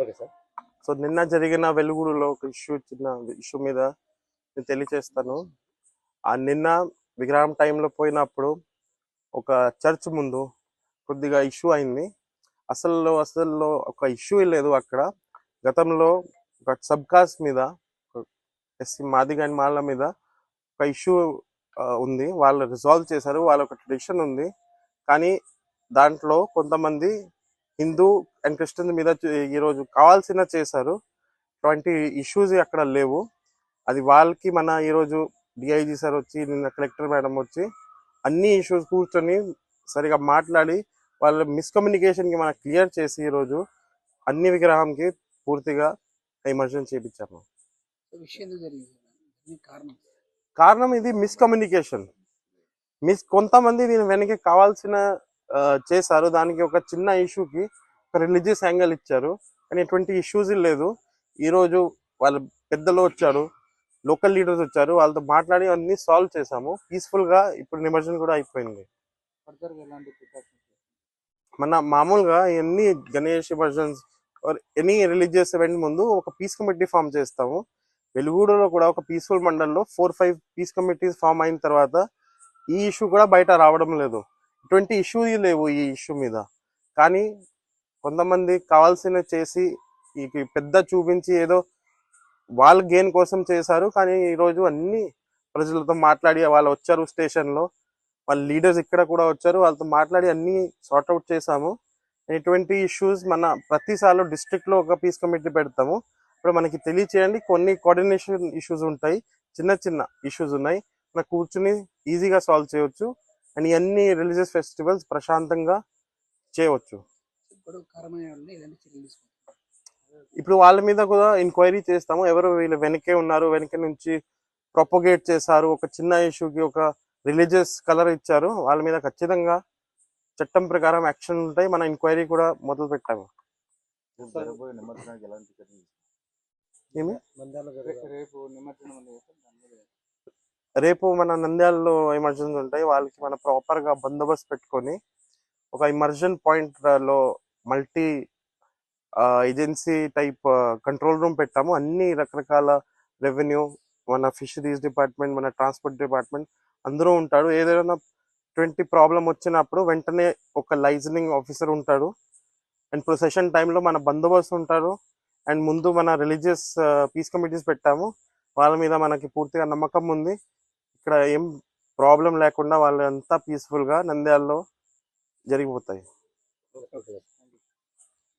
Okay sir. So నిన్న జరిగిన వెలుగుడులో ఒక చిన్న ఇష్యూ మీద నేను తెలియచేస్తాను. ఆ నిన్న విగ్రహం టైంలో పోయినప్పుడు ఒక చర్చ్ ముందు కొద్దిగా ఇష్యూ అయింది. అసలు ఒక ఇష్యూ లేదు అక్కడ. గతంలో ఒక సబ్ కాస్ట్ మీద, ఎస్సీ మాదిగ అండ్ మాల మీద ఒక ఇష్యూ ఉంది. వాళ్ళు రిజాల్వ్ చేశారు. వాళ్ళ ఒక ట్రెడిషన్ ఉంది. కానీ దాంట్లో కొంతమంది హిందూ అండ్ క్రిస్టియన్ మీద ఈరోజు కావాల్సిన చేశారు. అటువంటి ఇష్యూస్ అక్కడ లేవు. అది వాళ్ళకి మన ఈరోజు డిఐజీ సార్ వచ్చి, నిన్న కలెక్టర్ మేడం వచ్చి అన్ని ఇష్యూస్ కూర్చొని సరిగా మాట్లాడి వాళ్ళ మిస్కమ్యూనికేషన్కి మనం క్లియర్ చేసి ఈరోజు అన్ని విగ్రహంకి పూర్తిగా ఎమర్జెన్సీ చేయించాము. కారణం ఇది మిస్కమ్యూనికేషన్. కొంతమంది దీని వెనక కావాల్సిన చేశారు. దానికి ఒక చిన్న ఇష్యూకి ఒక రిలీజియస్ యాంగిల్ ఇచ్చారు. కానీ ఎటువంటి ఇష్యూస్ లేదు. ఈరోజు వాళ్ళ పెద్దలు వచ్చారు, లోకల్ లీడర్స్ వచ్చారు, వాళ్ళతో మాట్లాడి అన్ని సాల్వ్ చేసాము పీస్ఫుల్గా. ఇప్పుడు నిమజ్జనం కూడా అయిపోయింది. మన మామూలుగా ఎన్ని గణేష్ నిమజ్జన్స్ ఎనీ రిలీజియస్ ఈవెంట్ ముందు ఒక పీస్ కమిటీ ఫామ్ చేస్తాము. వెలుగూడలో కూడా ఒక పీస్ఫుల్ మండల్లో 4-5 పీస్ కమిటీస్ ఫామ్ అయిన తర్వాత ఈ ఇష్యూ కూడా బయట రావడం లేదు. ఇటువంటి ఇష్యూ లేవు ఈ ఇష్యూ మీద. కానీ కొంతమంది కావాల్సిన చేసి ఈ పెద్ద చూపించి ఏదో వాళ్ళ గెయిన్ కోసం చేశారు. కానీ ఈరోజు అన్ని ప్రజలతో మాట్లాడి వాళ్ళు వచ్చారు, స్టేషన్లో వాళ్ళ లీడర్స్ ఇక్కడ కూడా వచ్చారు, వాళ్ళతో మాట్లాడి అన్ని సార్ట్అవుట్ చేశాము. ఎటువంటి ఇష్యూస్ మన ప్రతిసారి డిస్ట్రిక్ట్లో ఒక పీస్ కమిటీ పెడతాము. ఇప్పుడు మనకి తెలియచేయండి, కొన్ని కోఆర్డినేషన్ ఇష్యూస్ ఉంటాయి, చిన్న చిన్న ఇష్యూస్ ఉన్నాయి, మనం కూర్చుని ఈజీగా సాల్వ్ చేయవచ్చు. అండ్ ఇవన్నీ రిలీజియస్ ఫెస్టివల్స్ ప్రశాంతంగా చేయవచ్చు. ఇప్పుడు వాళ్ళ మీద కూడా ఎంక్వైరీ చేస్తాము. ఎవరు వీళ్ళు వెనకే ఉన్నారు, వెనక నుంచి ప్రొపగేట్ చేశారు, ఒక చిన్న ఇష్యూకి ఒక రిలీజియస్ కలర్ ఇచ్చారు, వాళ్ళ మీద ఖచ్చితంగా చట్టం ప్రకారం యాక్షన్ ఉంటాయి. మన ఎంక్వైరీ కూడా మొదలు పెట్టాము. రేపు మన నంద్యాలలో ఎమర్జెన్సీ ఉంటాయి. వాళ్ళకి మన ప్రాపర్గా బందోబస్తు పెట్టుకొని ఒక ఇమర్జన్ పాయింట్లో multi agency type control room పెట్టాము. అన్ని రకరకాల రెవెన్యూ, మన ఫిషరీస్ డిపార్ట్మెంట్, మన ట్రాన్స్పోర్ట్ డిపార్ట్మెంట్ అందరూ ఉంటాడు. ఏదైనా 20 ప్రాబ్లం వచ్చినప్పుడు వెంటనే ఒక లైజనింగ్ ఆఫీసర్ ఉంటాడు. అండ్ ప్రొసెషన్ టైంలో మన బందోబస్తు ఉంటారు. అండ్ ముందు మన రిలీజియస్ పీస్ కమిటీస్ పెట్టాము. వాళ్ళ మీద మనకి పూర్తిగా నమ్మకం ఉంది. ఇక్కడ ఏం ప్రాబ్లం లేకుండా వాళ్ళంతా పీస్ఫుల్గా నంద్యాలలో జరిగిపోతాయి.